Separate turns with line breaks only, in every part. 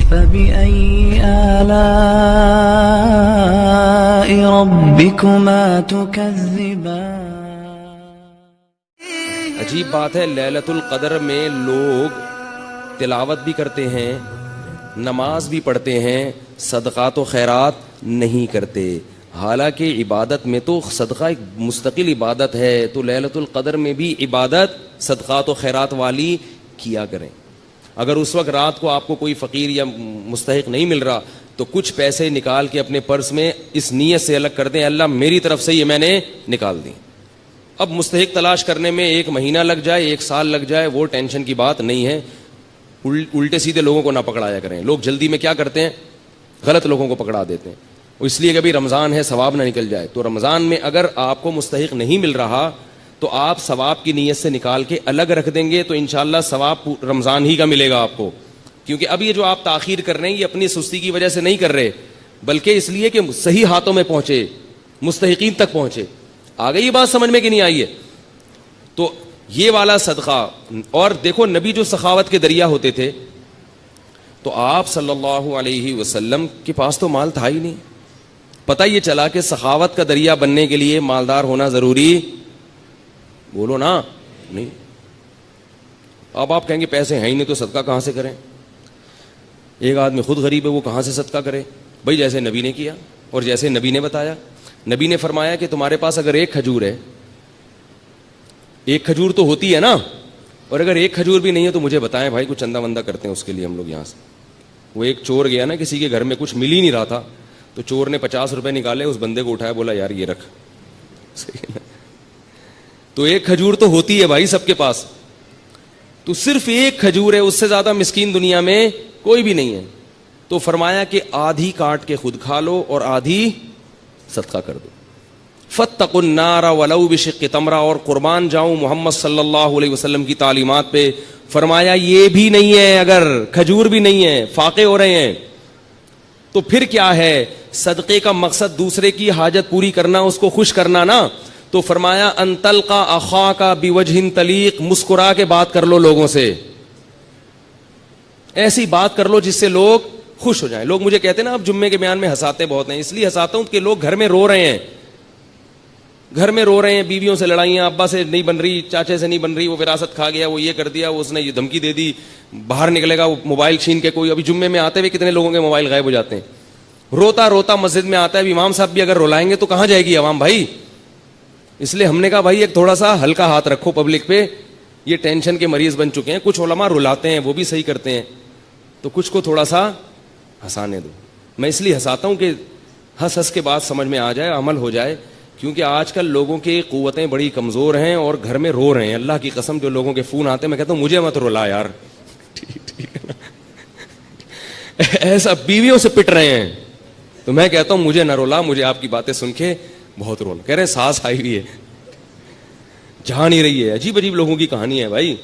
فبأي آلاء ربكما تكذبان.
عجیب بات ہے، لیلۃ القدر میں لوگ تلاوت بھی کرتے ہیں، نماز بھی پڑھتے ہیں، صدقات و خیرات نہیں کرتے. حالانکہ عبادت میں تو صدقہ ایک مستقل عبادت ہے، تو لیلۃ القدر میں بھی عبادت صدقات و خیرات والی کیا کریں. اگر اس وقت رات کو آپ کو کوئی فقیر یا مستحق نہیں مل رہا تو کچھ پیسے نکال کے اپنے پرس میں اس نیت سے الگ کر دیں، اللہ میری طرف سے یہ میں نے نکال دیں. اب مستحق تلاش کرنے میں 1 مہینہ لگ جائے، 1 سال لگ جائے، وہ ٹینشن کی بات نہیں ہے. الٹے سیدھے لوگوں کو نہ پکڑایا کریں. لوگ جلدی میں کیا کرتے ہیں، غلط لوگوں کو پکڑا دیتے ہیں. اس لیے کہ ابھی رمضان ہے، ثواب نہ نکل جائے. تو رمضان میں اگر آپ کو مستحق نہیں مل رہا تو آپ ثواب کی نیت سے نکال کے الگ رکھ دیں گے تو انشاءاللہ ثواب رمضان ہی کا ملے گا آپ کو. کیونکہ اب یہ جو آپ تاخیر کر رہے ہیں یہ اپنی سستی کی وجہ سے نہیں کر رہے، بلکہ اس لیے کہ صحیح ہاتھوں میں پہنچے، مستحقین تک پہنچے. آ گئی یہ بات سمجھ میں کہ نہیں آئی ہے؟ تو یہ والا صدقہ. اور دیکھو نبی جو سخاوت کے دریا ہوتے تھے، تو آپ صلی اللہ علیہ وسلم کے پاس تو مال تھا ہی نہیں. پتہ یہ چلا کہ سخاوت کا دریا بننے کے لیے مالدار ہونا ضروری، بولو نا، نہیں. اب آپ کہیں گے پیسے ہیں ہی نہیں تو صدقہ کہاں سے کریں؟ ایک آدمی خود غریب ہے، وہ کہاں سے صدقہ کرے؟ بھائی جیسے نبی نے کیا اور جیسے نبی نے بتایا. نبی نے فرمایا کہ تمہارے پاس اگر 1 کھجور ہے، 1 کھجور تو ہوتی ہے نا، اور اگر 1 کھجور بھی نہیں ہے تو مجھے بتائیں بھائی، کچھ چندہ وندہ کرتے ہیں اس کے لیے ہم لوگ یہاں سے. وہ ایک چور گیا نا کسی کے گھر میں، کچھ مل ہی نہیں رہا تھا، تو چور نے 50 روپے نکالے، اس بندے کو اٹھایا، بولا یار یہ رکھ. تو 1 کھجور تو ہوتی ہے بھائی سب کے پاس، تو صرف 1 کھجور ہے، اس سے زیادہ مسکین دنیا میں کوئی بھی نہیں ہے. تو فرمایا کہ آدھی کاٹ کے خود کھا لو اور آدھی صدقہ کر دو. فاتقوا النار ولو بشق تمرہ. اور قربان جاؤں محمد صلی اللہ علیہ وسلم کی تعلیمات پہ. فرمایا یہ بھی نہیں ہے، اگر کھجور بھی نہیں ہے، فاقے ہو رہے ہیں، تو پھر کیا ہے؟ صدقے کا مقصد دوسرے کی حاجت پوری کرنا، اس کو خوش کرنا نا. تو فرمایا ان تلقى اخاك بوجه طلیق. مسکرا کے بات کر لو لوگوں سے، ایسی بات کر لو جس سے لوگ خوش ہو جائیں. لوگ مجھے کہتے ہیں نا آپ جمعے کے بیان میں ہنساتے بہت ہیں. اس لیے ہنساتا ہوں کہ لوگ گھر میں رو رہے ہیں، گھر میں رو رہے ہیں، بیویوں سے لڑائیاں، ابا سے نہیں بن رہی، چاچے سے نہیں بن رہی، وہ وراثت کھا گیا، وہ یہ کر دیا، وہ اس نے یہ دھمکی دے دی، باہر نکلے گا وہ موبائل چھین کے. کوئی ابھی جمعے میں آتے ہوئے کتنے لوگوں کے موبائل غائب ہو جاتے ہیں. روتا روتا مسجد میں آتا ہے. امام صاحب بھی اگر رلائیں گے تو کہاں جائے گی عوام بھائی؟ اس لیے ہم نے کہا بھائی ایک تھوڑا سا ہلکا ہاتھ رکھو پبلک پہ. یہ ٹینشن کے مریض بن چکے ہیں. کچھ علماء رلاتے ہیں، وہ بھی صحیح کرتے ہیں، تو کچھ کو تھوڑا سا ہنسانے دو. میں اس لیے ہنساتا ہوں کہ ہنس ہنس کے بات سمجھ میں آ جائے، عمل ہو جائے. کیونکہ آج کل لوگوں کی قوتیں بڑی کمزور ہیں اور گھر میں رو رہے ہیں. اللہ کی قسم جو لوگوں کے فون آتے ہیں میں کہتا ہوں مجھے مت رلا یار. ٹھیک ہے نا؟ ایسا بیویوں سے پٹ رہے ہیں تو میں کہتا ہوں مجھے نہ رولا، مجھے آپ کی باتیں سن کے بہت رونا. کہہ رہے ہیں سانس آئی ہوئی ہے، جہاں نہیں رہی ہے. عجیب عجیب لوگوں کی کہانی ہے بھائی.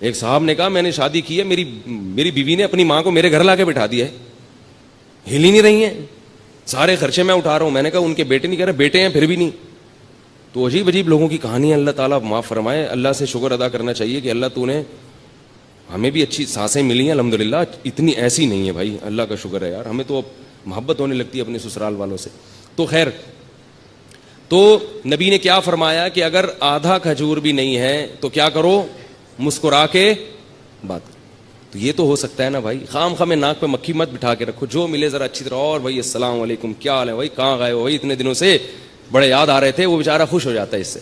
ایک صاحب نے کہا میں نے شادی کی ہے، میری بیوی نے اپنی ماں کو میرے گھر لا کے بٹھا دیا ہے، ہل ہی نہیں رہی ہیں، سارے خرچے میں اٹھا رہا ہوں. میں نے کہا ان کے بیٹے نہیں، کہہ رہے بیٹے ہیں پھر بھی نہیں. تو عجیب عجیب لوگوں کی کہانی. اللہ تعالیٰ معاف فرمائے. اللہ سے شکر ادا کرنا چاہیے کہ اللہ تو نے ہمیں بھی اچھی سانسیں ملی ہیں الحمدللہ. اتنی ایسی نہیں ہے بھائی، اللہ کا شکر ہے یار. ہمیں تو محبت ہونے لگتی ہے اپنے سسرال والوں سے. تو خیر، تو نبی نے کیا فرمایا کہ اگر آدھا کھجور بھی نہیں ہے تو کیا کرو؟ مسکرا کے بات. تو یہ تو ہو سکتا ہے نا بھائی. خام خام ناک پہ مکھی مت بٹھا کے رکھو. جو ملے ذرا اچھی طرح، اور بھائی السلام علیکم، کیا حال ہے بھائی، کہاں گئے ہو بھائی، اتنے دنوں سے بڑے یاد آ رہے تھے. وہ بیچارہ خوش ہو جاتا ہے اس سے.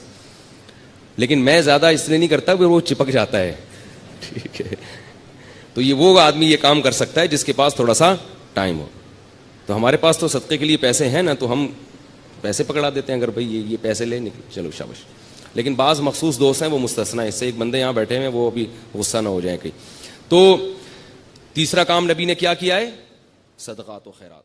لیکن میں زیادہ اس لیے نہیں کرتا کہ وہ چپک جاتا ہے. ٹھیک ہے؟ تو یہ وہ آدمی یہ کام کر سکتا ہے جس کے پاس تھوڑا سا ٹائم ہو. تو ہمارے پاس تو صدقے کے لیے پیسے ہیں نا، تو ہم پیسے پکڑا دیتے ہیں. اگر بھائی یہ پیسے لے نکل، چلو شاباش. لیکن بعض مخصوص دوست ہیں وہ مستثنا. اس سے ایک بندے یہاں بیٹھے ہیں وہ ابھی غصہ نہ ہو جائیں کہیں. تو تیسرا کام نبی نے کیا کیا ہے؟ صدقات و خیرات.